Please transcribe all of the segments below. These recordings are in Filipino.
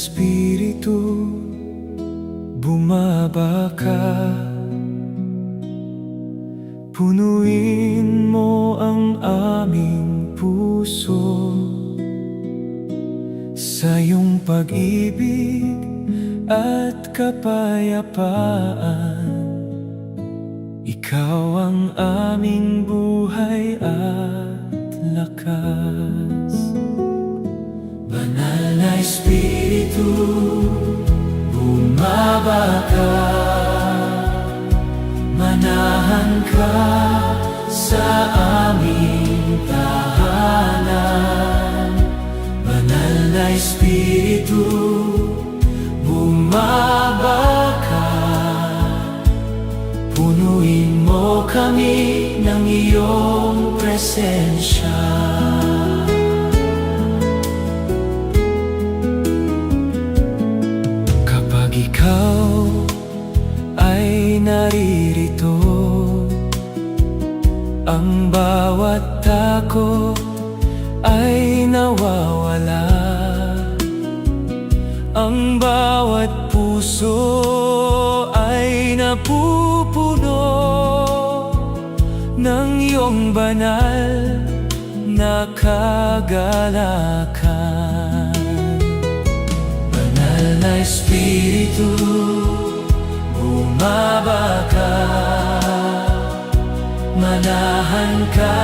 Espiritu, bumaba ka. Punuin mo ang aming puso sa iyong pag-ibig at kapayapaan. Ikaw ang aming buhay at lakas. Banal na Espiritu, bumaba ka. Manahan ka sa aming tahanan. Banal na Espiritu, bumaba ka. Punuin mo kami ng iyong presensya. Kapag ikaw ay naririto, ang bawat takot ay nawawala. Ang bawat puso ay napupuno ng iyong banal na kagalakan. Banal na Espiritu, bumaba ka. Manahan ka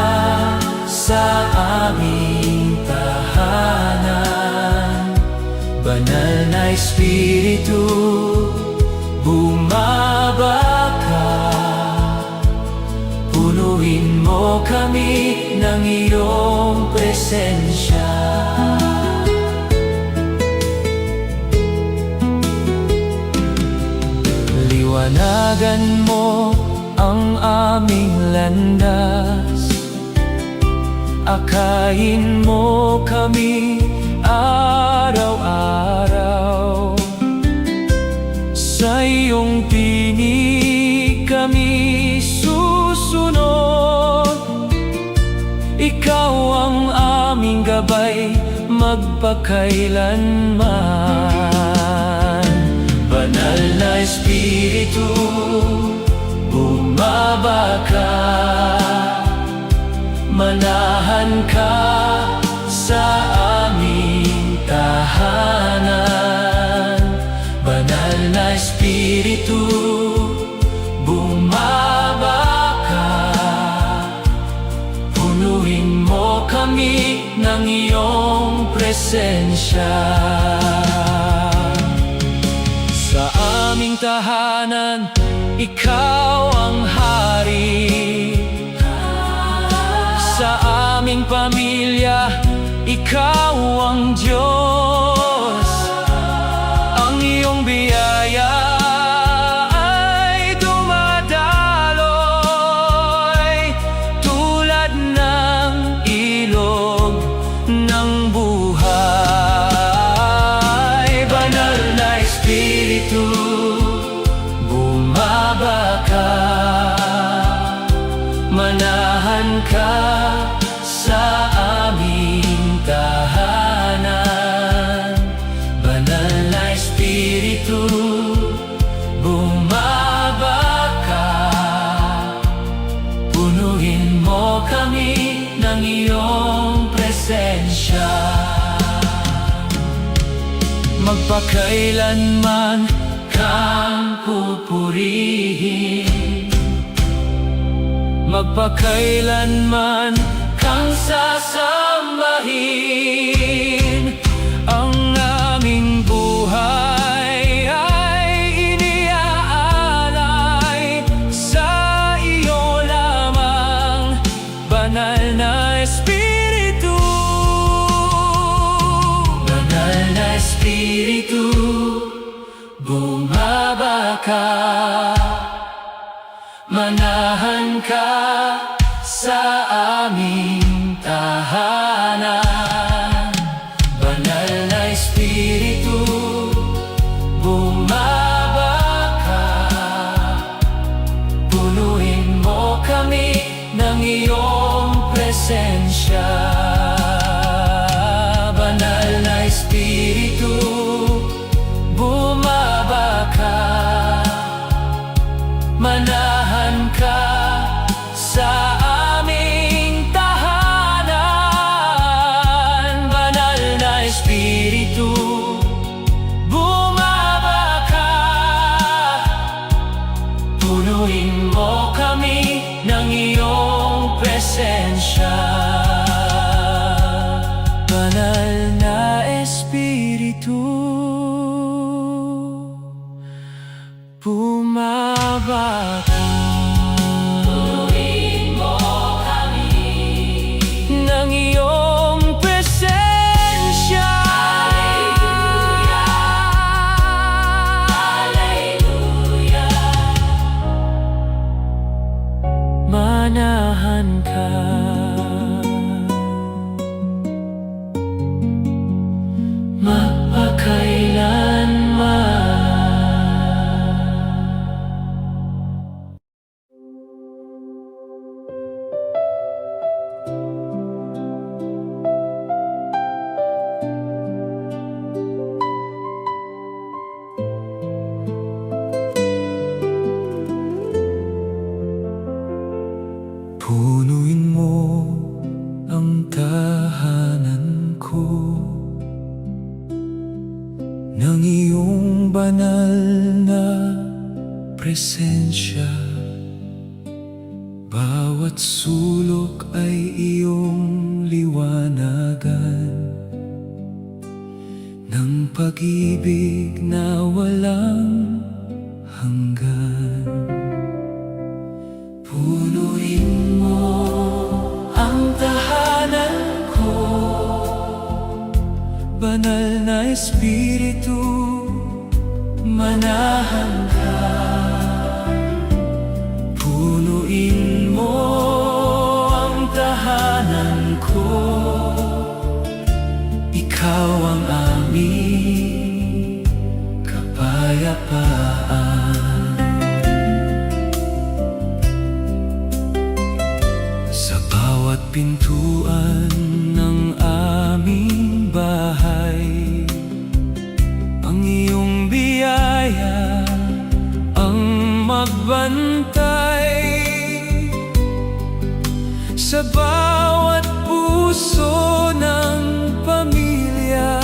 sa aming tahanan. Banal na Espiritu, bumaba ka. Punuin mo kami ng iyong presensya. Liwanagan mo ang aming landas. Akayin mo kami araw-araw. Sa iyong tinig kami susunod. Ikaw ang aming gabay magpakailanman. Banal na Espiritu, bumaba ka. Manahan ka sa aming tahanan. Banal na Espiritu, bumaba ka. Punuin mo kami ng iyong presensya. Sa aming tahanan, ikaw ang hari. Sa aming pamilya, ikaw ang Diyos. Ang iyong biyaya ay dumadaloy tulad ng ilog ng buhay. Banal na Espiritu, bumaba ka. Manahan ka sa aming tahanan. Banal na Espiritu, bumaba ka. Punuin mo kami ng iyong presensya. Magpakailanman kang pupurihin. Magpakailanman kang sasambahin. Ang aming buhay ay iniaalay sa iyo lamang, banal na Espiritu. Banal na Espiritu, bumaba ka. Manahan ka sa aming tahanan. Banal na Espiritu, bumaba ka. Punuin mo kami ng iyong presensya. Banal na Espiritu, bumabaka. Punuin mo kami ng iyong presensya. Hallelujah, Hallelujah. Manahan ka magpakailanman. Punuin mo ang tahanan ko ng iyong banal na presensya. Bawat sulok ay iyong liwanagan ng pag-ibig na walang hanggan. Punuin mo ang tahanan ko, banal na Espiritu, manahan ka. Punuin mo ang tahanan ko, ikaw ang aming kapayapaan. Pintuan ng aming bahay, ang iyong biyaya ang magbantay. Sa bawat puso ng pamilya,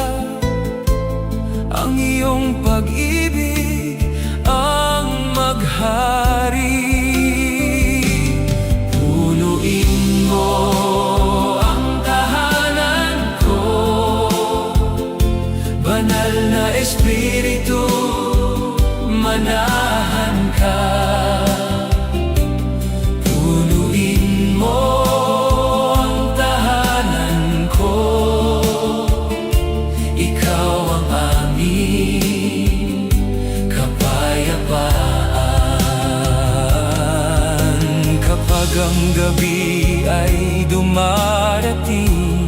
ang iyong pag-ibig ang maghari. Espiritu, manahan ka. Punuin mo ang tahanan ko, ikaw ang aming kapayapaan. Kapag ang gabi ay dumarating,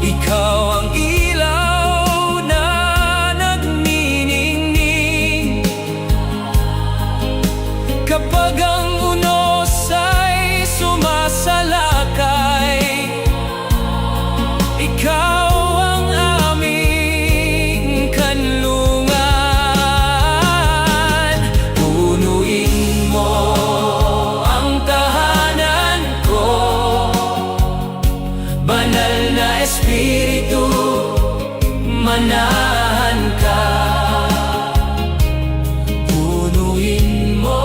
ikaw ang kapag ang unos ay sumasalakay, ikaw ang aming kanlungan. Punuin mo ang tahanan ko, banal na Espiritu, manahan ka. Punuin mo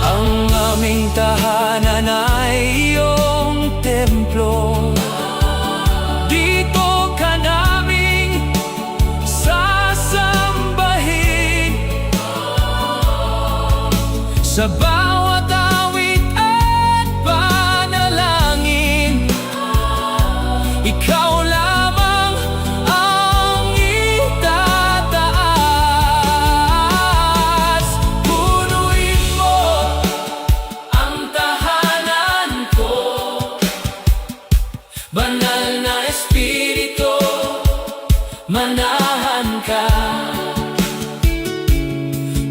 ang aming tahanan ay iyong templo. Dito ka naming sasambahin. Sa bawat awit at panalangin, ikaw lamang ang itataas. Punuin mo ang tahanan ko, banal na Espiritu, manahan ka.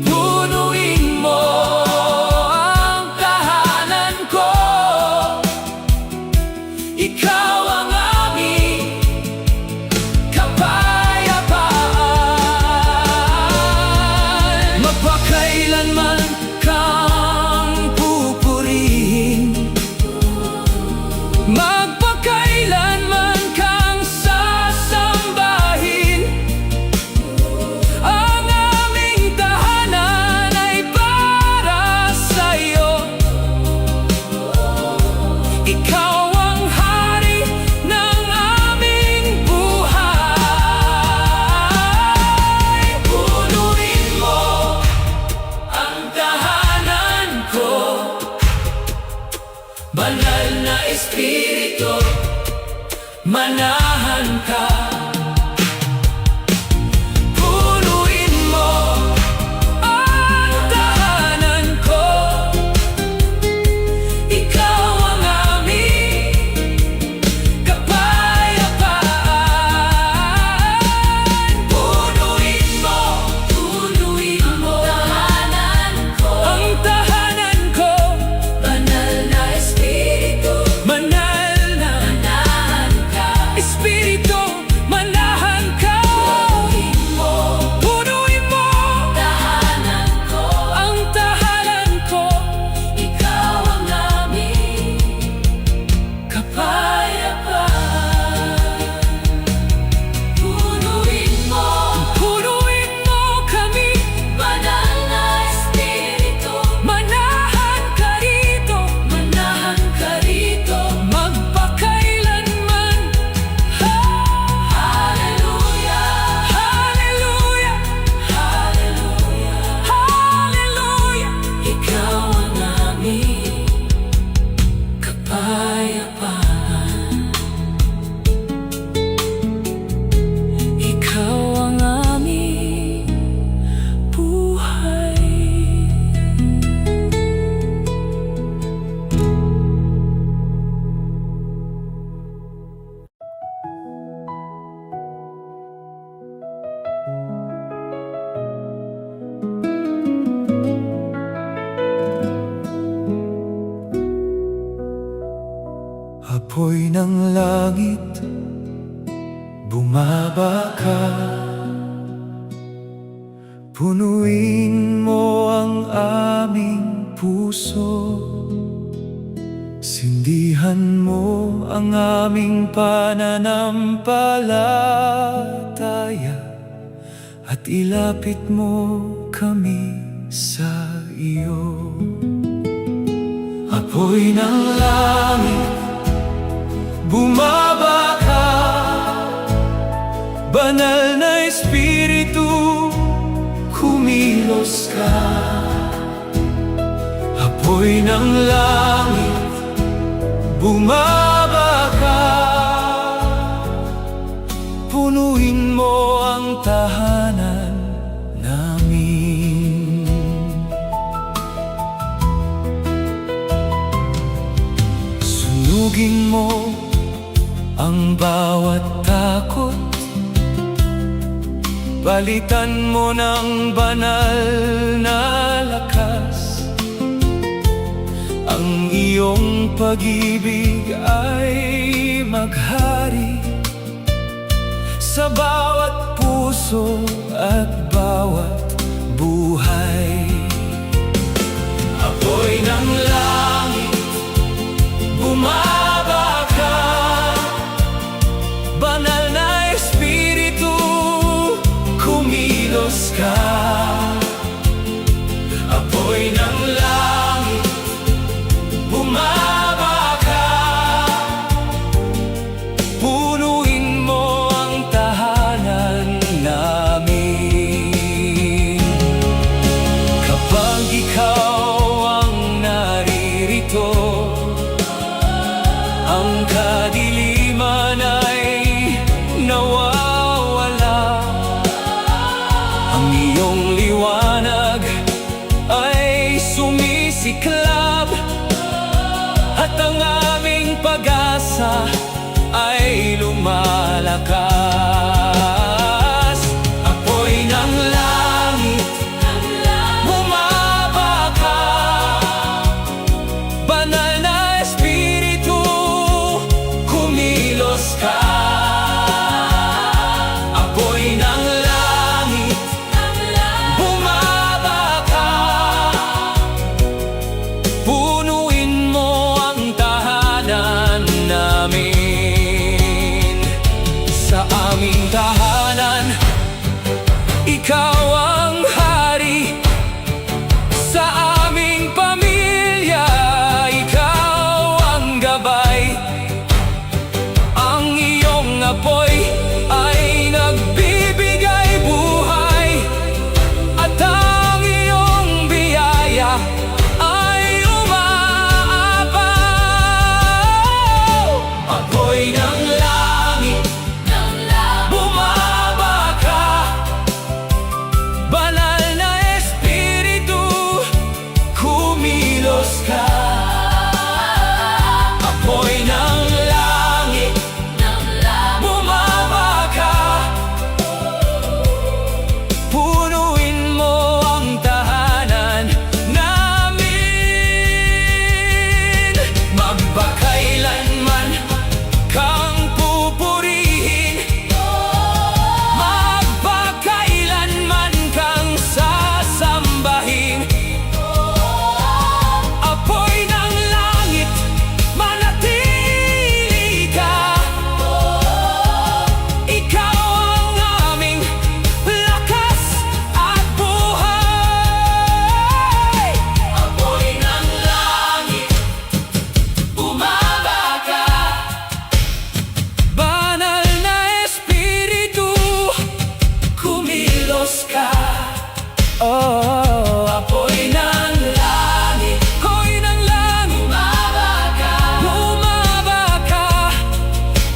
Punuin mo ang tahanan ko, ikaw ang aming kapayapaan. Magpakailanman kang pupurihin, magpakailanman kang sasambahin. Ang aming tahanan ay para manahan ka. Punuin mo ang tahanan ko, ikaw ang aming kapayapaan. Punuin mo ang tahanan ko, banal na Espiritu, manal na Espiritu, manahan ka. Punuin mo ang tahanan ko, ikaw ang aming kapayapaan. Punuin mo kami, banal na Espiritu, manahan ka rito, magpakailanman. Hallelujah, hallelujah, hallelujah, hallelujah. Ikaw ang aming kapayapaan. Ikaw ang aming buhay. Apoy ng langit, bumaba ka. Punuin mo ang aming puso, sindihan mo ang aming pananampalataya, at ilapit mo kami sa iyo. Apoy ng langit, bumaba ka. Banal na Espiritu, kumilos ka. Apoy ng langit, bumaba ka. Punuin mo ang tahanan namin. Sunugin mo ang bawat takot, palitan mo ng banal na lakas. Ang iyong pag-ibig ay maghari sa bawat puso at bawat buhay. Apoy ng langit, bumaba ka. Banal na Espiritu, kumilos ka. Apoy ng langit, bumaba ka. Punuin mo ang tahanan namin. Oh, apoy ng langit, apoy ng langit, bumaba ka,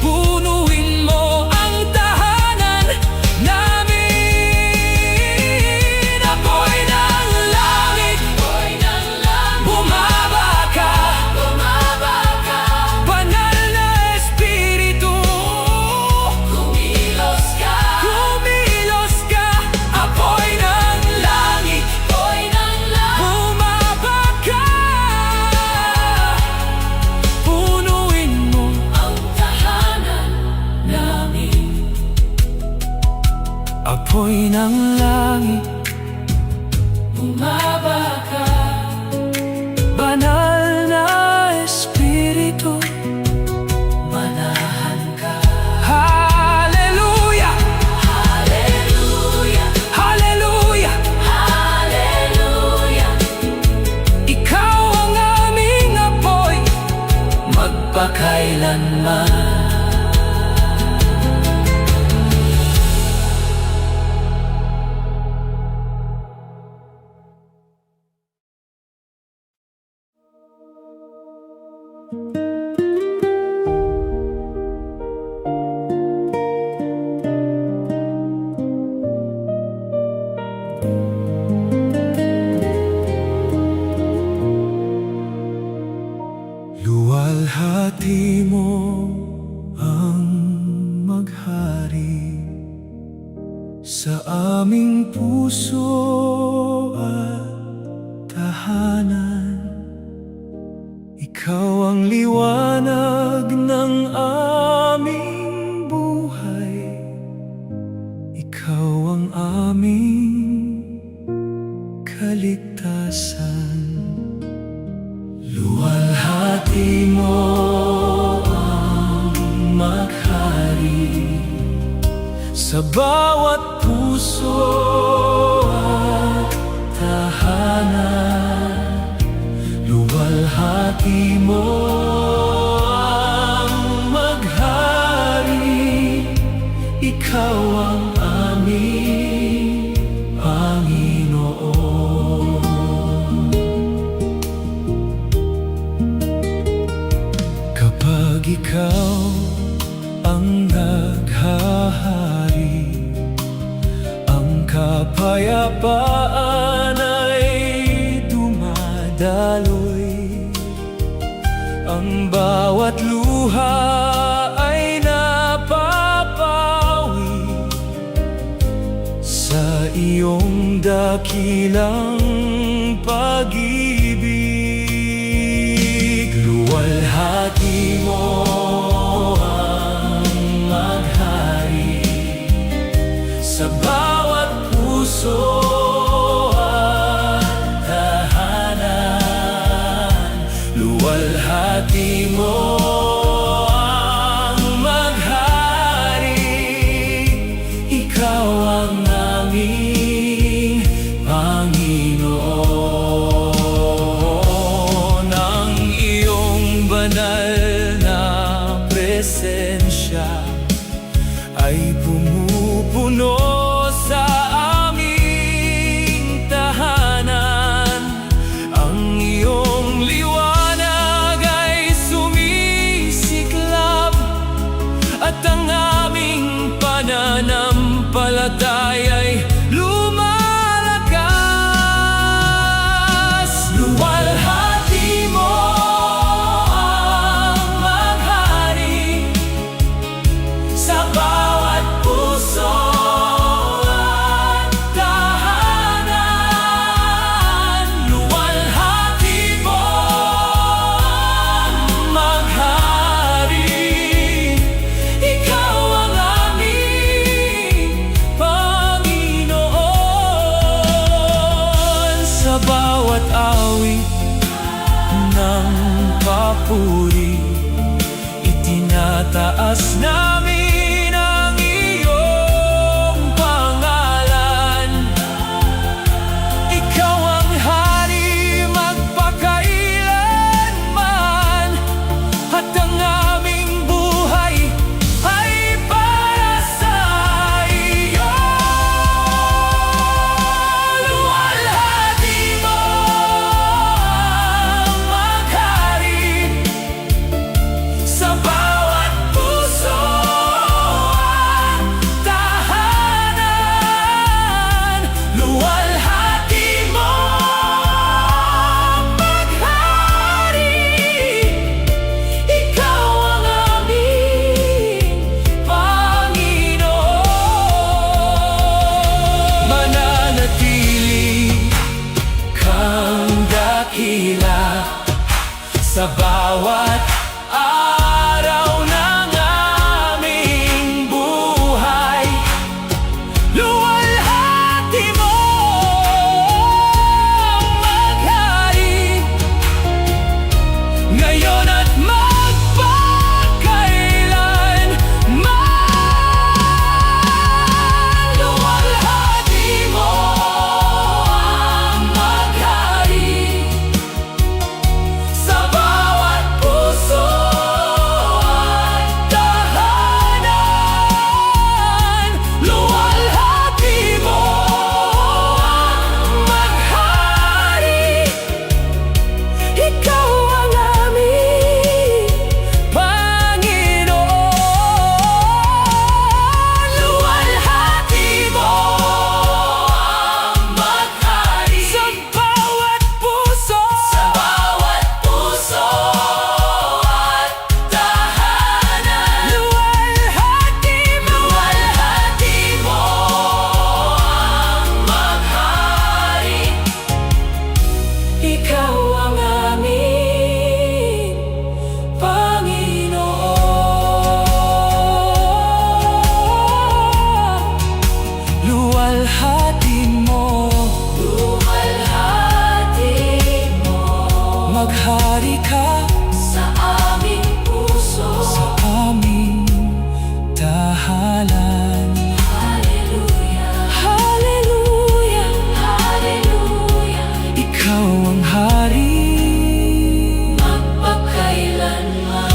punuin mo ang tahanan namin. Apoy ng langit, bumaba ka, banal na Espiritu, kumilos ka, apoy ng langit, bumaba ka, punuin mo ang tahanan namin. Apoy ng langit, bumaba ka, banal na Espiritu, manahan ka. Hallelujah! Hallelujah! Hallelujah! Hallelujah! Ikaw ang aming apoy, magpakailanman. Luwalhati mo ang maghari sa aming puso at tahanan. Ikaw ang liwanag ng aming buhay, ikaw ang aming kaligtasan. Luwalhati mo ang maghari sa bawat puso at tahanan. Luwalhati mo ang maghari, ikaw ang aming Panginoon. Kapag ikaw ang naghahari, ang kapayapaan ay dumadaloy, ang bawat luha ay napapawi sa iyong dakilang pag-ibig. Luwalhati mo ang maghari sa bawat puso at tahanan. Luwalhati mo ang maghari, ikaw ang aming Panginoon. Ang iyong banal na presensya ay pumupuno sa aming tahanan. Ang iyong liwanag ay sumisiklab at ang aming pananampalataya'y lumalakas. Luwalhati mo ang maghari sa bawat puso at tahanan. Luwalhati mo ang maghari, ikaw ang aming Panginoon. Sa bawat awit ng papuri, itinataas namin ang iyong pangalan. Ikaw ang hari magpakailanman, at ang aming buhay ay para sa iyo. Luwalhati sa bawat araw ng aming buhay. Luwalhati mo ang maghari ngayon at magpakailanman. Luwalhati mo ang maghari sa bawat puso at tahanan. Luwalhati mo ang maghari, ikaw ang aming Panginoon. Luwalhati mo ang maghari sa bawat puso at tahanan. Luwalhati mo ang maghari, ikaw ang aming Panginoon. Luwalhati mo maghari ka sa aming puso. sa aming tahanan. Hallelujah, Hallelujah, hallelujah, ikaw ang hari. magpakailanman.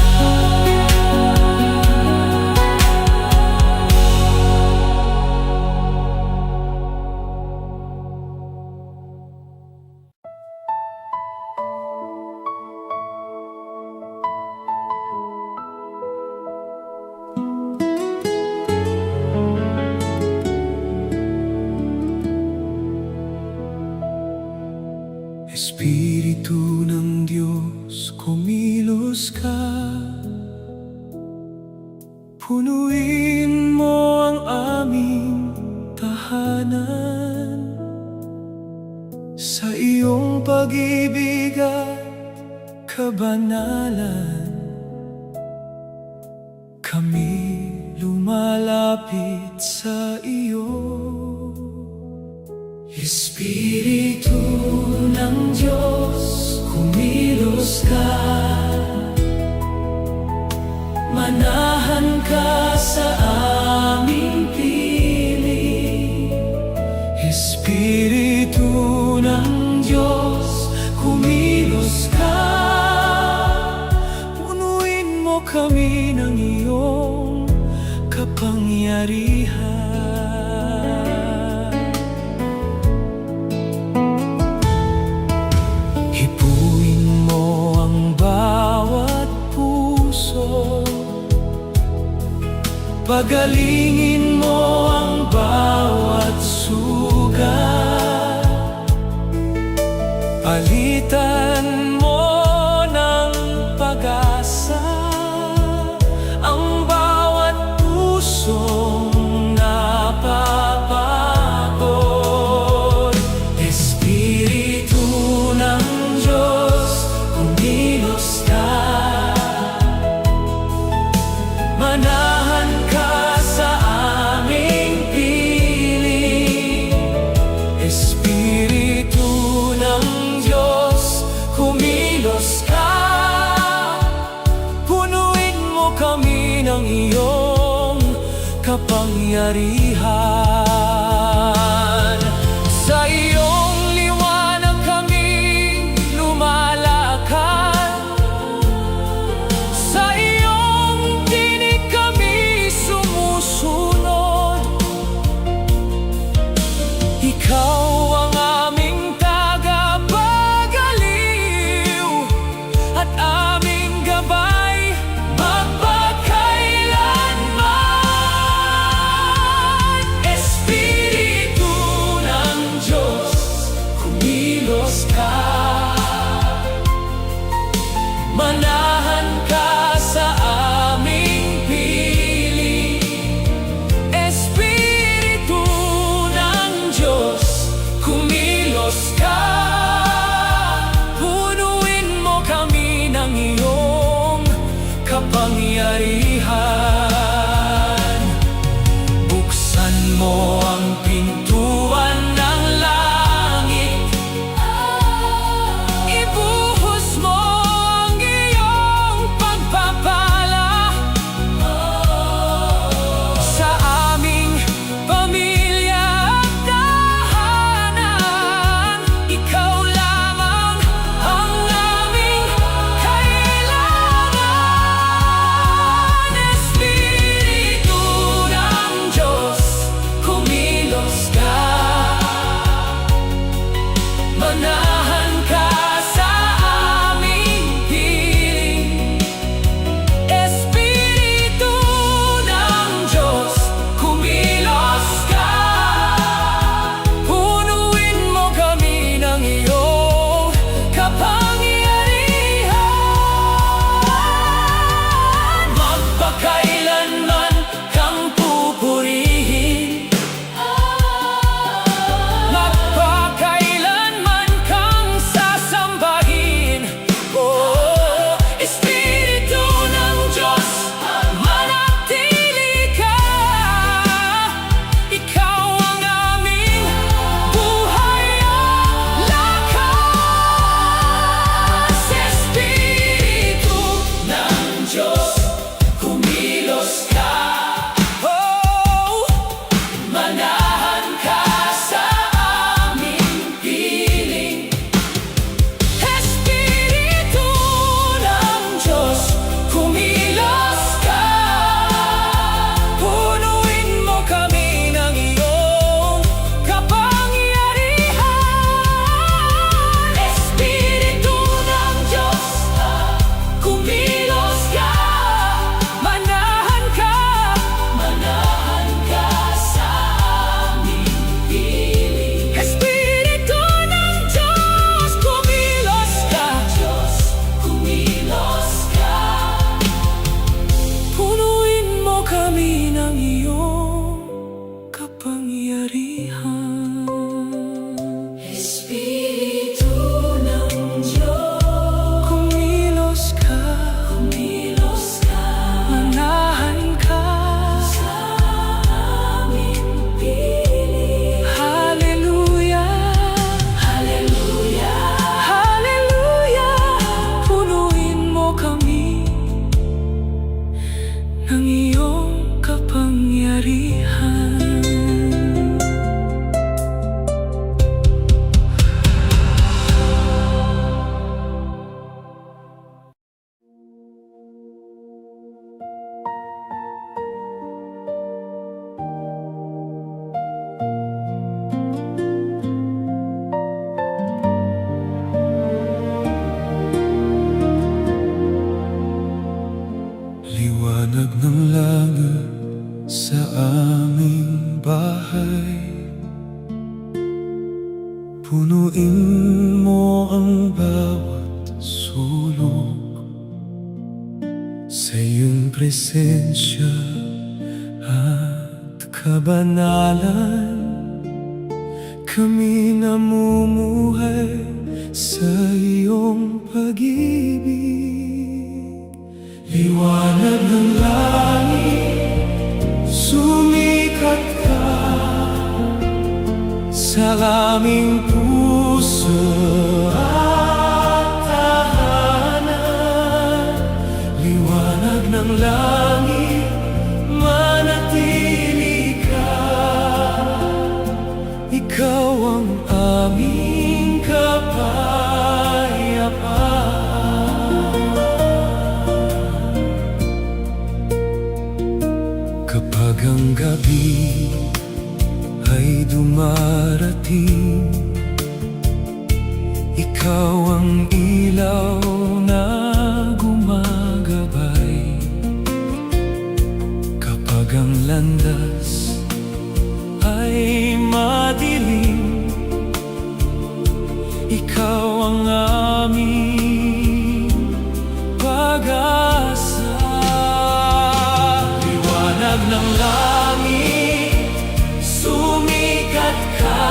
Espiritu ng Diyos, kumilos ka. Punuin mo ang aming tahanan sa iyong pag-ibig at kabanalan. Kami lumalapit sa iyo. Espiritu ng Diyos, kumilos ka. Manahan ka sa aming piling. Espiritu ng Diyos, kumilos ka. Punuin mo kami ng iyong kapangyarihan. Hipuin mo ang bawat puso, pagalingin mo ang bawat sugat. Palitan mo ng pag-asa ang bawat pusong napapagod. Espiritu ng Diyos, kumilos ka. Manahan ka sa aming piling. Espiritu ng Diyos, kumilos ka. Punuin mo kami ng iyong kapangyarihan. Sa iyong liwanag kami lumalakad. Sa iyong tinig kami sumusunod. Ikaw ang aming tagapagaliw at aming gabay magpakailanman. Espiritu ng Diyos, kumilos ka. Manahan ka sa aming piling. Espiritu ng Diyos, kumilos ka. Punuin mo kami ng Punuin mo ang bawat sulok sa iyong presensya at kabanalan. Kami namumuhay sa iyong pag-ibig. Liwanag ng langit, sumikat ka sa aming puso at tahanan. Liwanag ng langit, manatili ka. Ikaw ang aming kapayapaan. Kapag ang gabi ay dumarating, ikaw ang ilaw na gumagabay. Kapag ang landas ay madilim, ikaw ang aming pag-asa. Liwanag ng langit, sumikat ka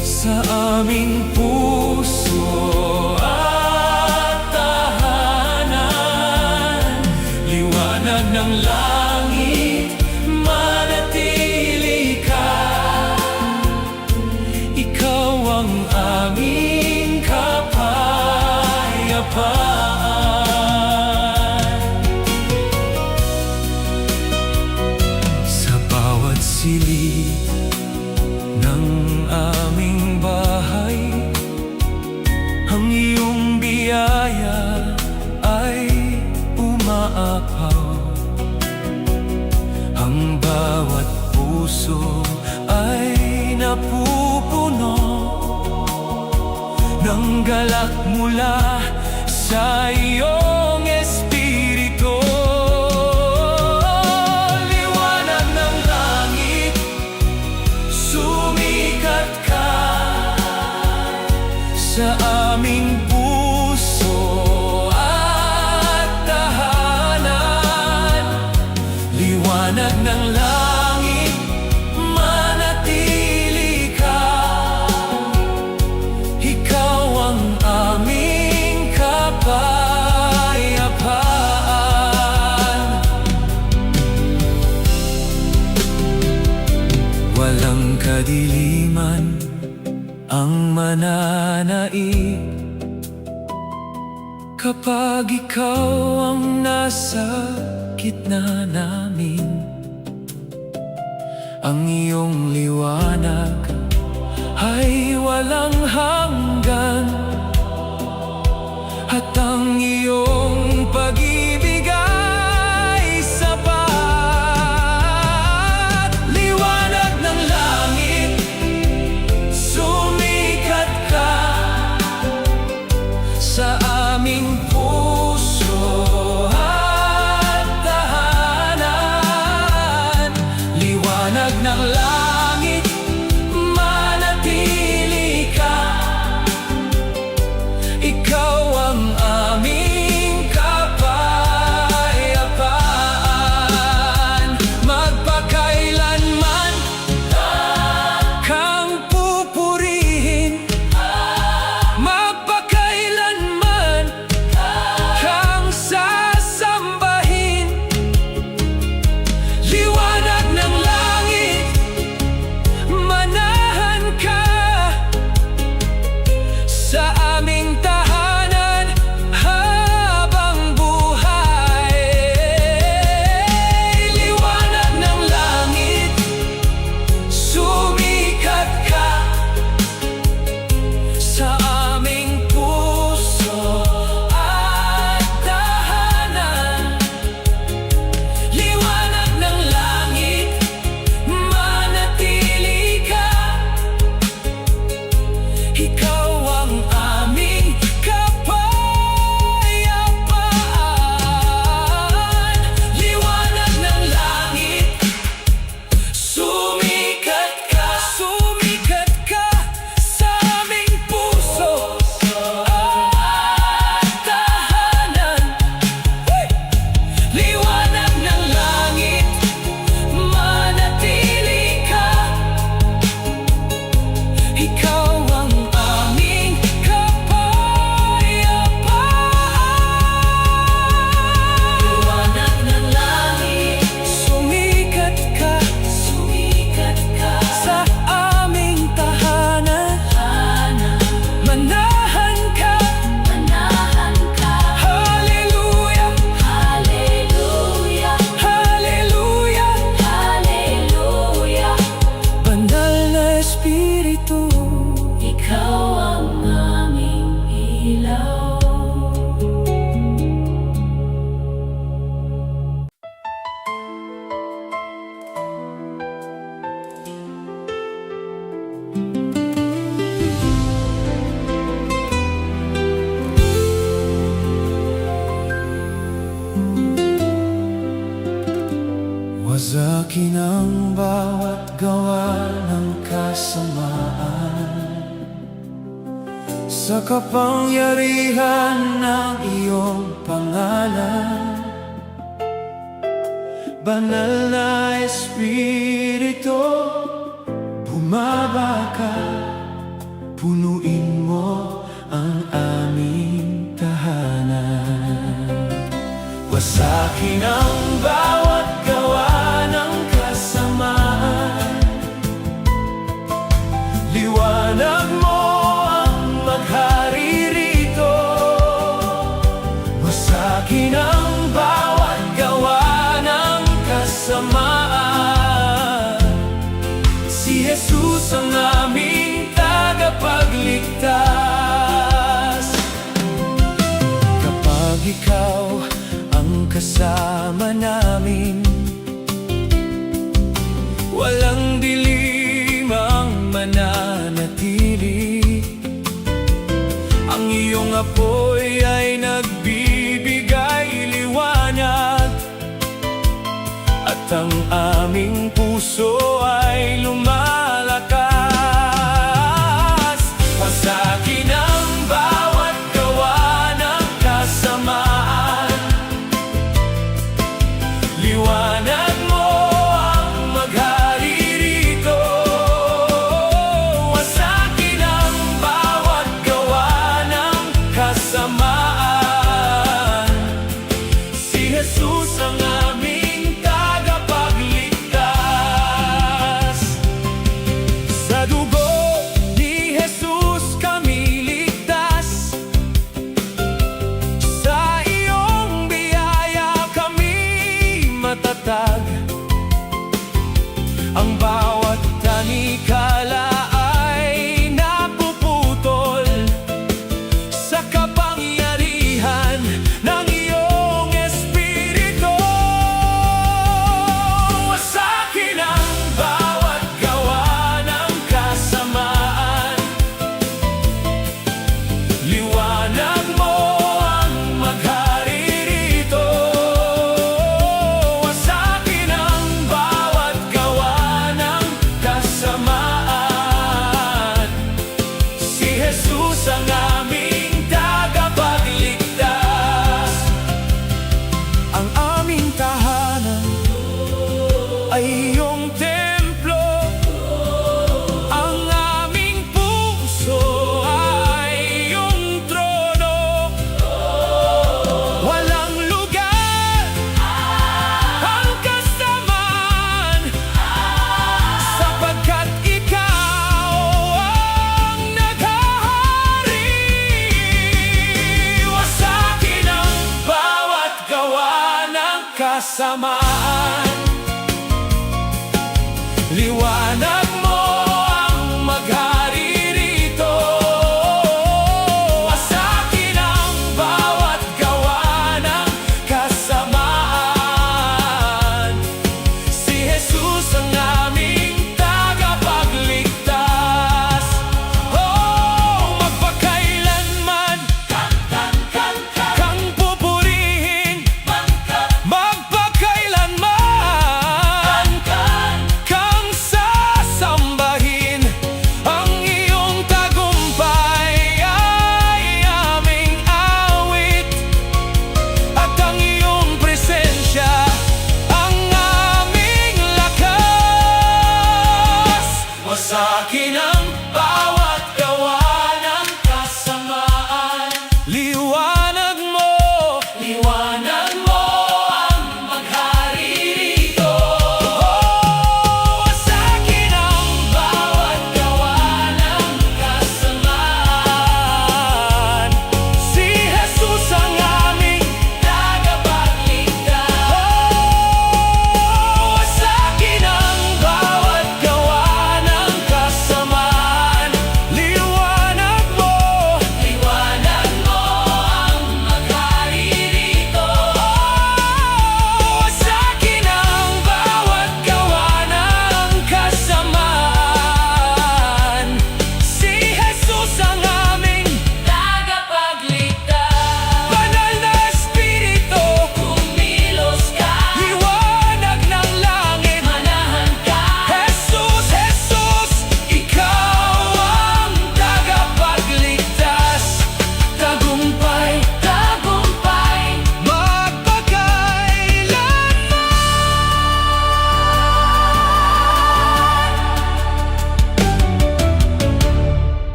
sa aming puso at tahanan. Liwanag ng langit, manatili ka. Ikaw ang aming kapayapaan. Sa bawat silid ng aming bahay, ang iyong biyaya ay umaapaw. Ang bawat puso ay napupuno ng galak mula sa iyong espiritu. Liwanag ng langit, sumikat ka sa aming puso at tahanan. Liwanag ng langit, manatili ka. Ikaw ang aming kapayapaan. Walang kadiliman ang mananaig kapag ikaw ang nasa gitna namin. Ang iyong liwanag ay walang hanggan, at ang iyong pag-ibig ay sapat. Liwanag ng langit, sumikat ka sa aming puso at tahanan. Liwanag ng langit, manatili ka. Ikaw ang aming sa kapangyarihan ng iyong pangalan. Banal na Espiritu, bumaba ka, punuin mo ang aming tahanan. Wasakin ang bawat gawa ng kasamaan, liwanag mo ang maghari rito. Wasakin ang bawat gawa ng kasamaan, si Jesus ang aming tagapagligtas. Kapag ikaw ang kasama namin, walang dilim ang mananatili. Ang iyong apoy ay nagbibigay liwanag, at ang aming puso ay lumalakas. Wasakin ang bawat gawa ng kasamaan, liwanag mo ang maghari rito. Wasakin ang bawat gawa ng kasamaan, si Jesus ang aming tagapagligtas. Sa dugo ni Jesus kami ligtas, sa iyong biyaya kami matatag. Ang bawat tanikala ay napuputol sa kapangyarihan ng iyong Espiritu. Wasakin ang bawat gawa ng kasamaan, liwanag mo ang maghari rito. Wasakin ang bawat gawa ng kasamaan, si Jesus ang aming tagapagligtas. Ang aming tahanan ay iyong templo, ang aming puso ay iyong trono. Walang lugar ang kasamaan, sapagkat ikaw ang naghahari. Wasakin ang bawat gawa ng kasamaan, liwanag mo ang maghari rito. Wasakin ang bawat gawa ng kasamaan, si Jesus ang aming tagapagligtas. Oh, magpakailanman kang pupurihin, magpakailanman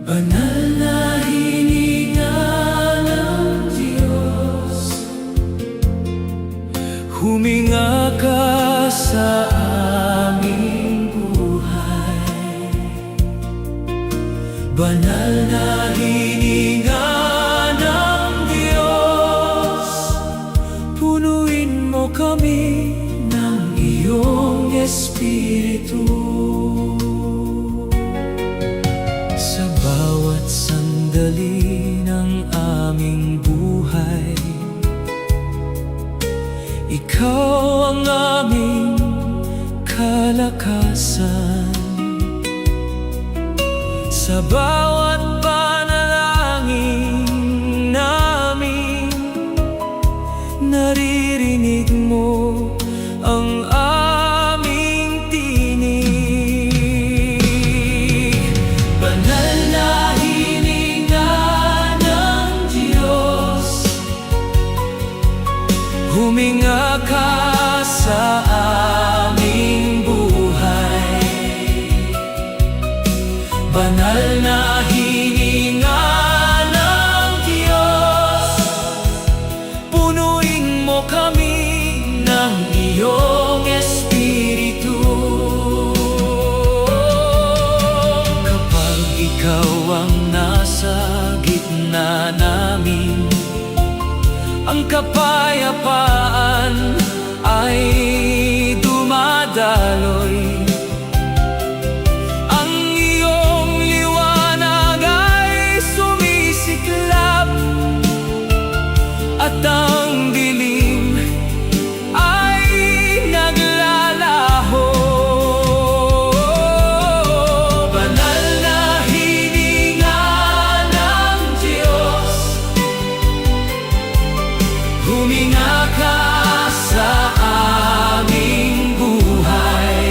Banal na hininga ng Diyos, Huminga ka sa aming buhay. banal na hininga ng Diyos, Punuin mo kami ng iyong Espiritu. sa bawat sandali ng aming buhay. Ikaw ang aming kalakasan. Sa bawat panalangin namin, naririnig mo ang aming tinig. Banal na hininga ng Diyos, Huminga ka sa aming buhay. banal na hininga ng Diyos, Punuin mo kami ng iyong Espiritu. kapag ikaw ang nasa gitna namin. Ang kapayapaan ay dumadaloy. Ang iyong liwanag ay sumisiklab, at ang dilim ay naglalaho. Banal na hininga ng Diyos, Huminga ka sa aming buhay.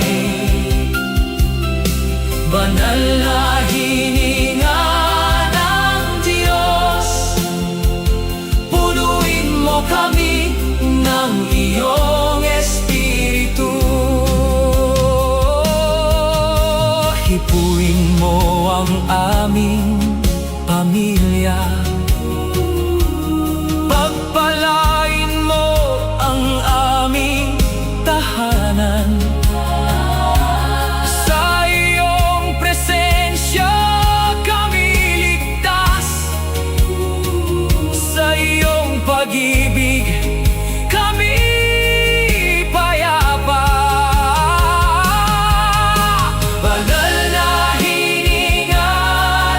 banal na hininga ng Diyos, Punuin mo kami ng iyong Espiritu. Hipuin mo ang aming pamilya. Pagpalain mo ang aming tahanan. Sa iyong presensya kami ligtas. Sa iyong pag-ibig kami payapa. Banal na hininga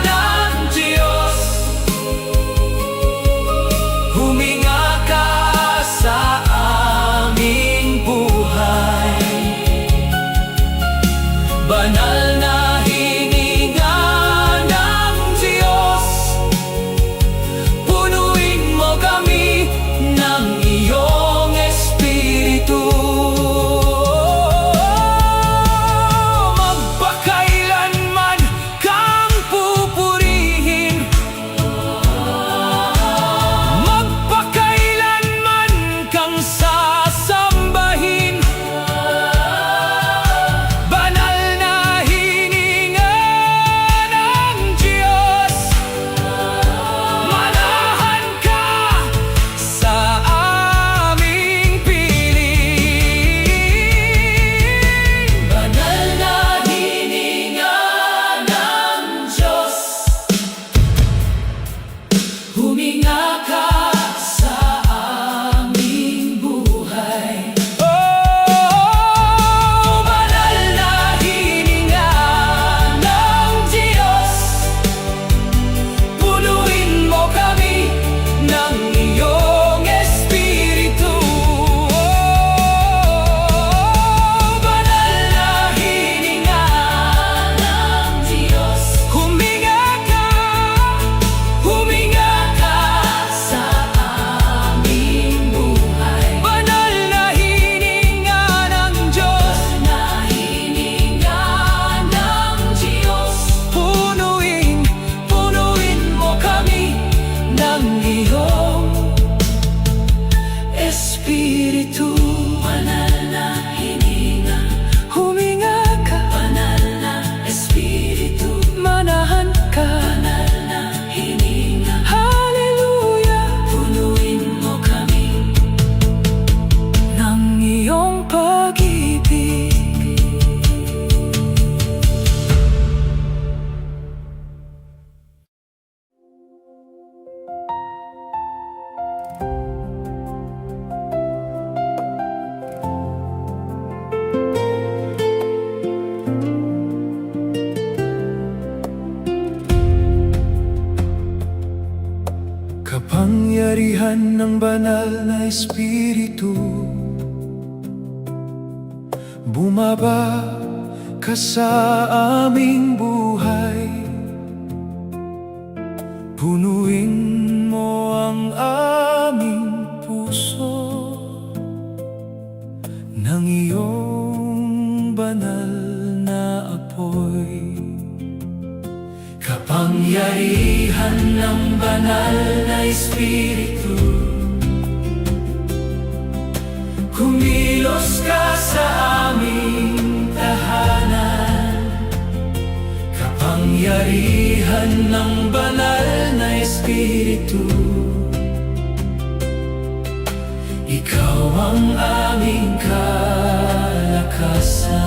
ng Diyos, Huminga ka sa aming buhay. kapangyarihan ng banal na Espiritu, bumaba ka sa aming buhay. Punuin mo ang aming puso ng iyong banal na apoy. Kapangyarihan ng banal na Espiritu, kumilos ka sa aming tahanan. Kapangyarihan ng banal na Espiritu, ikaw ang aming kalakasan.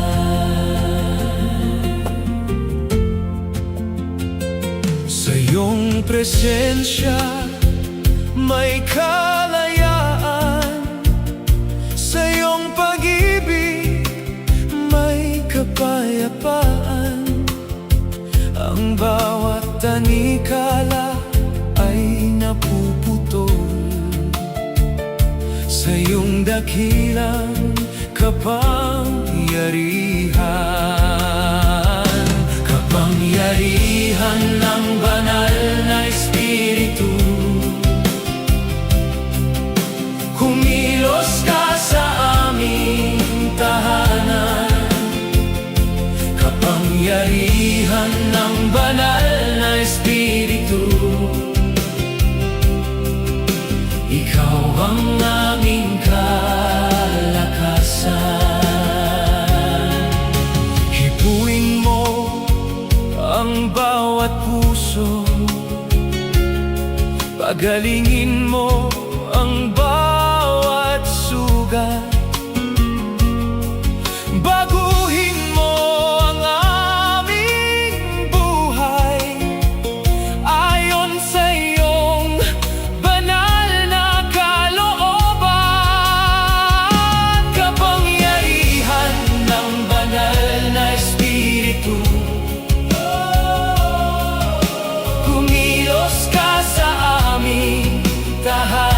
Sa iyong presensya may kalayaan, sa iyong pag-ibig may kapayapaan. Ang bawat tanikala ay napuputol sa iyong dakilang kapangyarihan. Kapangyarihan ng banal na Espiritu, kumilos ka sa aming tahanan. Kapangyarihan ng banal na Espiritu, ikaw ang aming kalakasan. Hipuin mo ang bawat puso, pagalingin mo ang bawat sugat. Baguhin mo ang aming buhay ayon sa iyong banal na kalooban. Kapangyarihan ng banal na Espiritu, kumilos ka sa aming tahanan.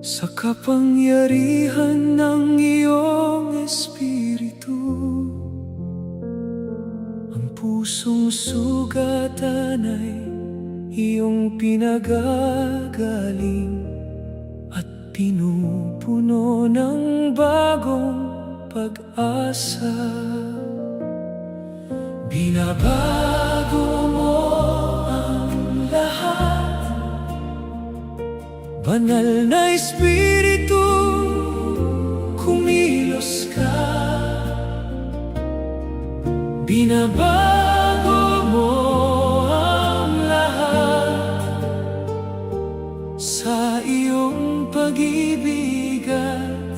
sa kapangyarihan ng iyong Espiritu. Ang pusong sugatan ay iyong pinagagaling at pinupuno ng bagong pag-asa. Binabago mo ang lahat, banal na Espiritu, kumilos ka. Binabago mo ang lahat sa iyong pag-ibig at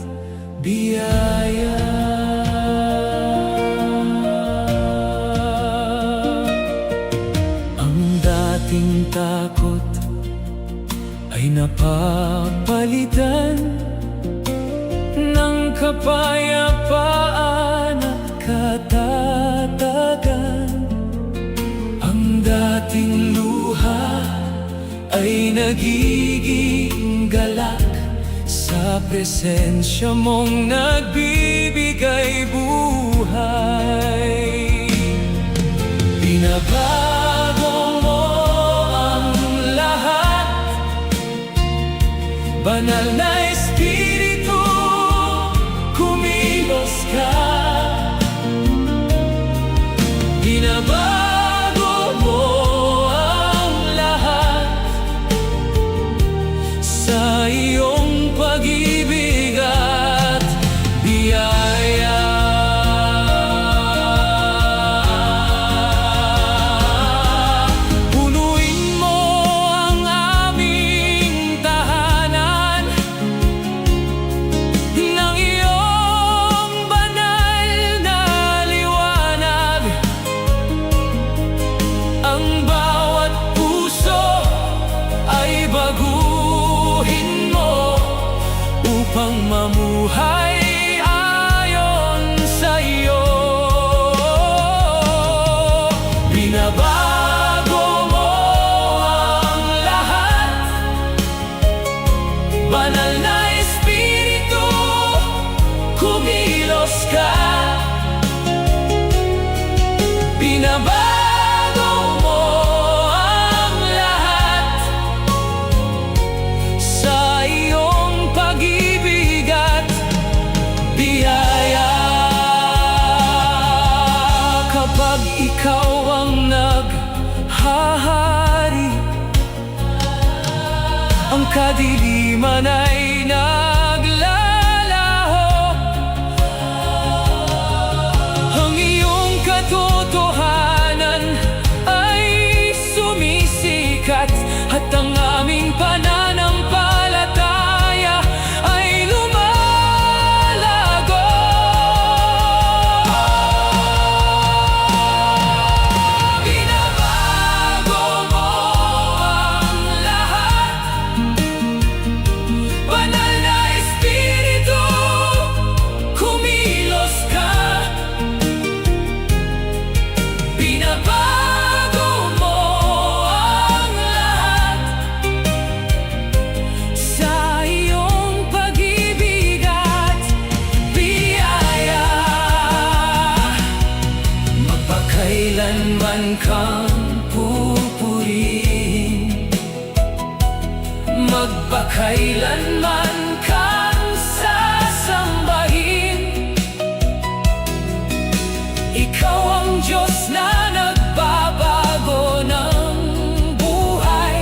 biyaya. Ang dating takot ay napapalitan ng kapayapaan at katatagan. Ang dating luha ay nagiging galak sa presensya mong nagbibigay buhay. Binabago mo ang lahat, banal na Espiritu, kumilos ka. Binabago mo ang lahat sa iyong pag-ibig at biyaya. Punuin mo ang aming tahanan ng iyong banal na liwanag. Ang bawat puso ay baguhin mo upang mamuhay ayon sa iyo. Binabago mo ang lahat, banal na Espiritu, kumilos ka. Binabago mo ang lahat sa iyong pag-ibig at biyaya. Kapag ikaw ang naghahari, ang kadiliman ay naglalaho. Ang iyong katotohanan ay sumisikat at ang aming pananampalataya ay lumalago. Binabago mo ang lahat, banal na Espiritu, kumilos ka. Binabago mo ang lahat sa iyong pag-ibig at biyaya. Magpakailanman kang pupurihin, magpakailanman kang sasambahin. Ikaw ang Diyos na nagbabago ng buhay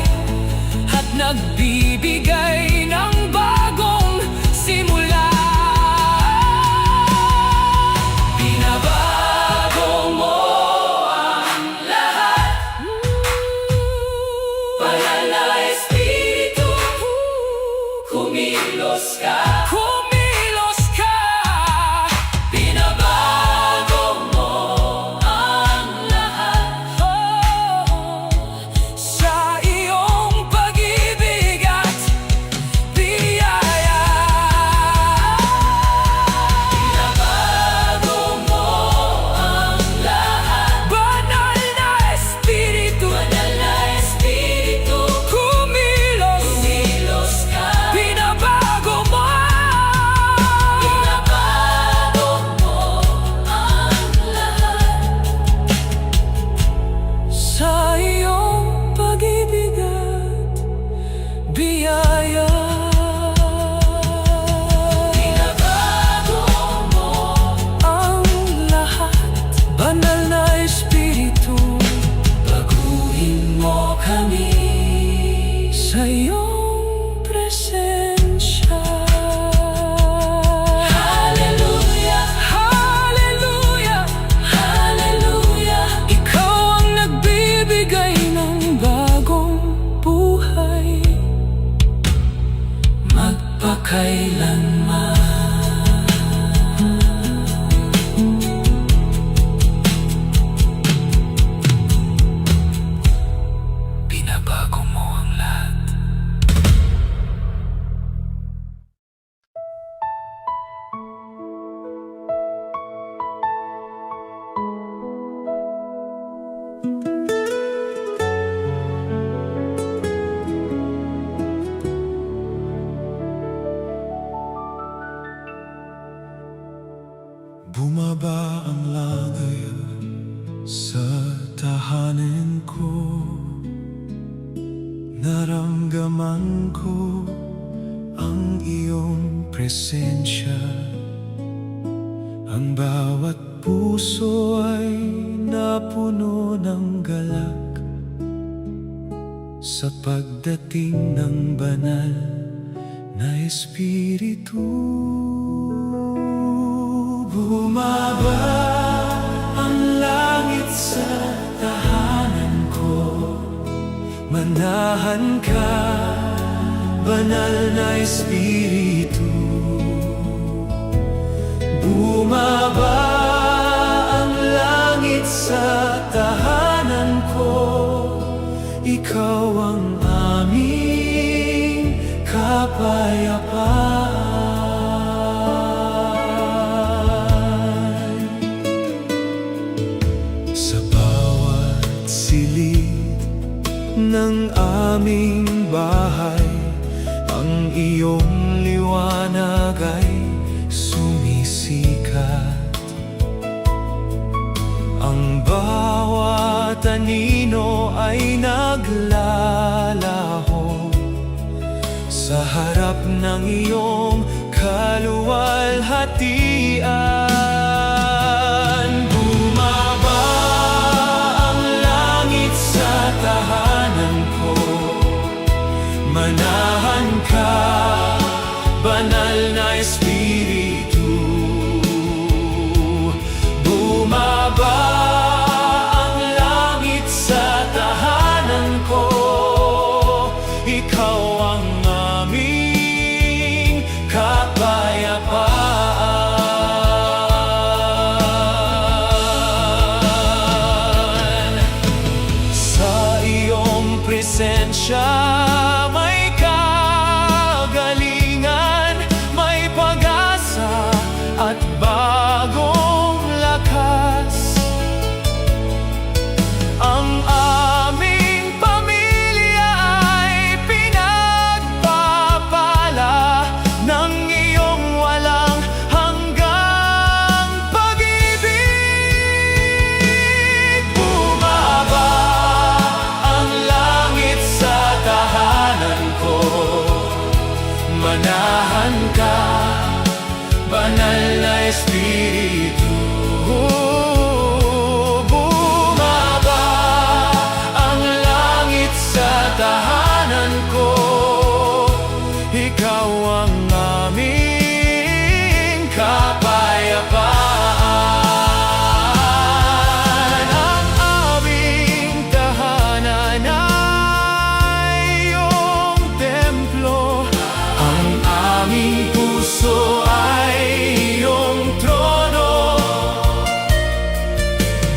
at nagbibigay ng bagong simula. Binabago mo ang lahat, banal na Espiritu, kumilos ka. Kumilos ka. Binabago mo ang lahat sa iyong pag-ibig at biyaya. Binabago mo ang lahat, banal na Espiritu, kumilos ka. Binabago biyaya. Binabago mo Ang lahat, banal na Espiritu, baguhin mo kami. sa iyong presensya. Hallelujah, Hallelujah! hallelujah. Ikaw ang nagbibigay ng bagong buhay, Magpakailanman. binabago mo ang lahat. Bumaba ang langit sa tahanan ko. Naramdaman ko ang iyong presensya. Ang bawat puso ay napuno ng galak sa pagdating ng banal na Espiritu. Bumaba ang langit sa tahanan ko. Manahan ka, banal na Espiritu. Bumaba ang langit sa tahanan ko. Ikaw ang aming kapayapaan. Sa bawat silid ng aming bahay, ang iyong liwanag ay sumisikat. Ang bawat anino ay naglalaho sa harap ng iyong kaluwalhatian. Bumaba ang langit sa tahanan ko. Manahan ka, banal na Espiritu. Bumaba ang langit sa tahanan ko. Ikaw ang aming kapayapaan. Sa iyong presensya may kagalingan, may pag-asa at bagong lakas. Ang aming pamilya ay pinagpapala ng iyong walang hanggang pag-ibig. Bumaba ang langit sa tahanan ko. Manahan ka, banal na Espiritu. Bumaba ang langit sa tahanan ko. Ikaw ang aming kapayapaan. Ang aming tahanan ay iyong templo. Ang aming puso ay iyong trono.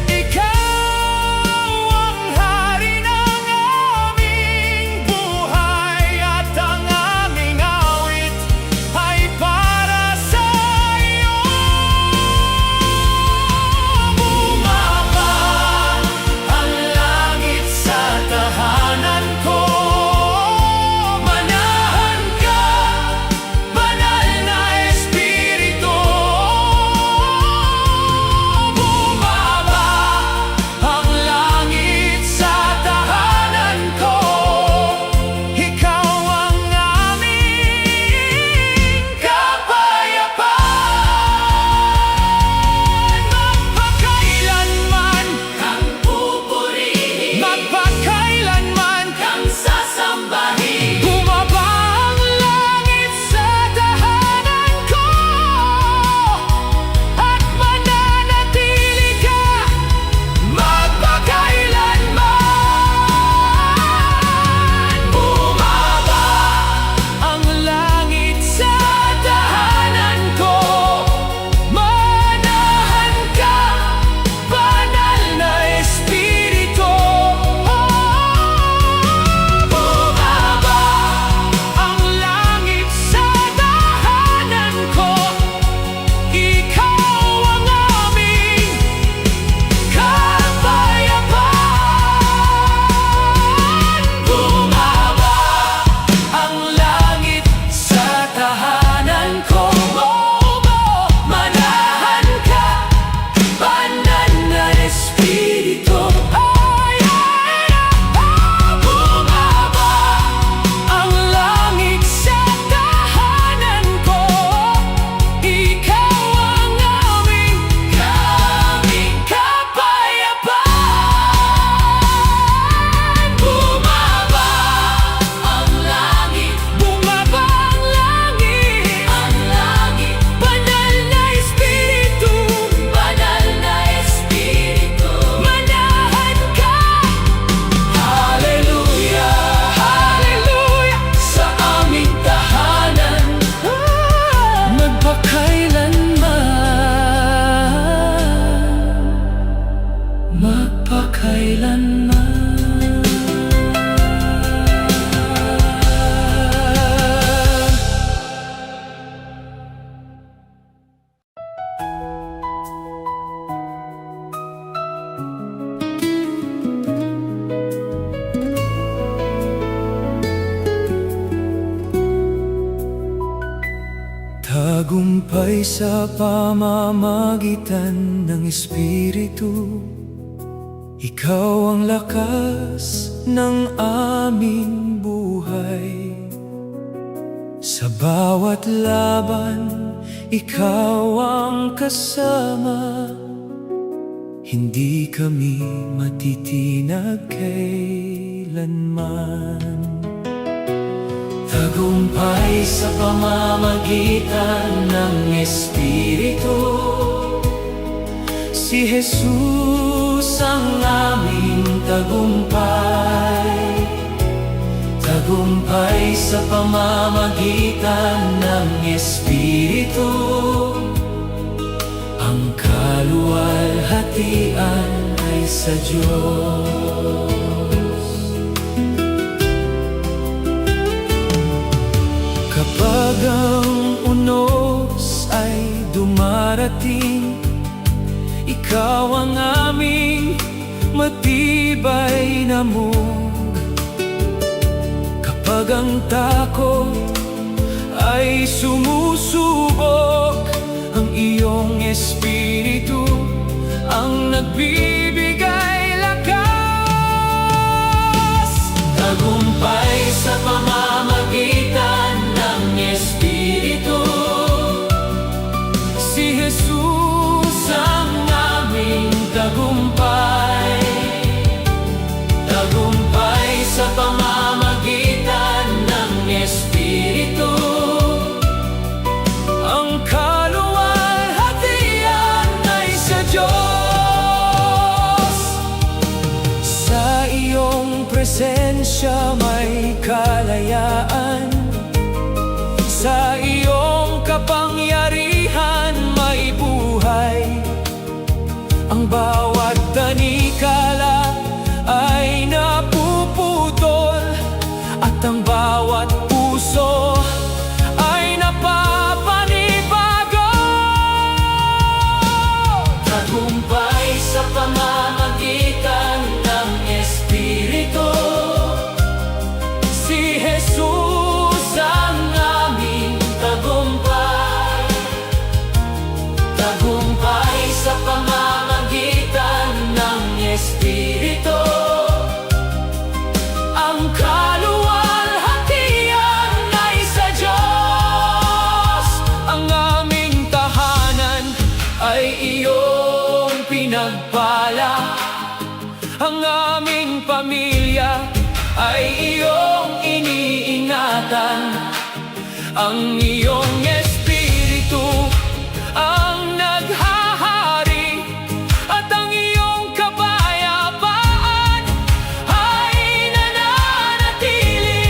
Ikaw ang hari ng aming buhay at ang aming awit. Tagumpay sa pamamagitan ng Espiritu. Ikaw ang lakas ng aming buhay. Sa bawat laban, ikaw ang kasama. Hindi kami matitinag kailanman. Tagumpay sa pamamagitan ng Espiritu. Si Jesus ang aming tagumpay. Tagumpay sa pamamagitan ng Espiritu. Ang kaluwalhatian ay sa Diyos. Kapag ang unos ay dumarating, ikaw ang aming matibay na mug. Kapag ang takot ay sumusubok, ang iyong Espiritu ang nagbibigay lakas. Tagumpay sa pamamagitan ng Espiritu. Si Jesus ang aming tagumpay. Tagumpay sa pamamagitan ng Espiritu. Ang kaluwalhatian ay sa Diyos. Sa iyong presensya may kalayaan. Sa iyong kapangyarihan may buhay. Ang bawat tanikala ay napuputol, at ang bawat puso ay napapanibago. Tagumpay sa pamamagitan ng Espiritu. Si Jesus ang aming tagumpay. Tagumpay sa pamamagitan ng Espiritu. Ang kaluwalhatian ay sa Diyos. Ang aming tahanan ay iyong pinagpala. Ang aming pamilya ay iyong iniingatan. Ang iyong Espiritu ang naghahari, at ang iyong kapayapaan ay nananatili.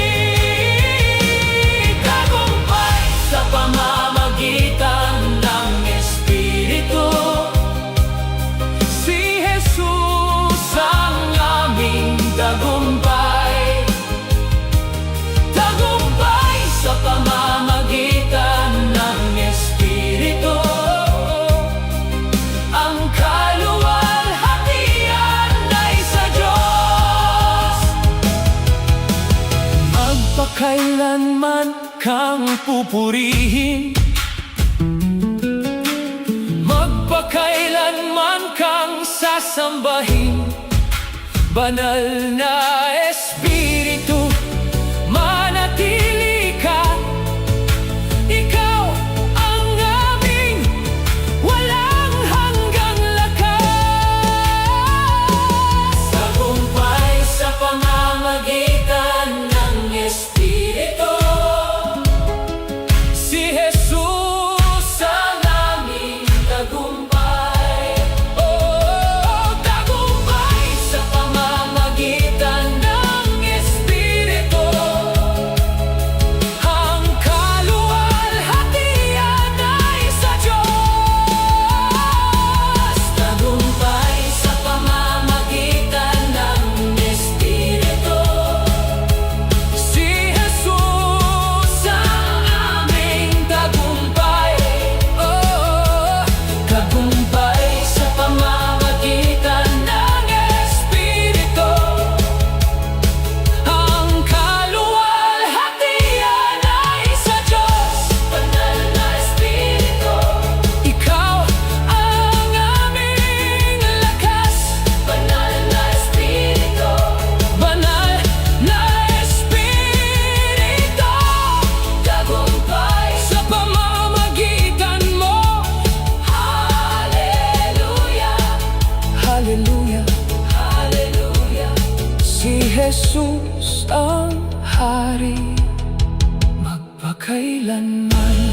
Tagumpay sa pamamagitan ng Espiritu. Si Jesus ang aming tagumpay. Tagumpay sa pamamagitan ng Espiritu. Ang kaluwalhatian ay sa Diyos. Magpakailanman kang pupurihin, magpakailanman kang sasambahin. Banal na Espiritu, manatili ka. Ikaw ang aming walang hanggang lakas. Tagumpay sa pamamagitan ng Espiritu. Si Jesus ang aming tagumpay. Oh, tagumpay sa pamamagitan ng kailanman.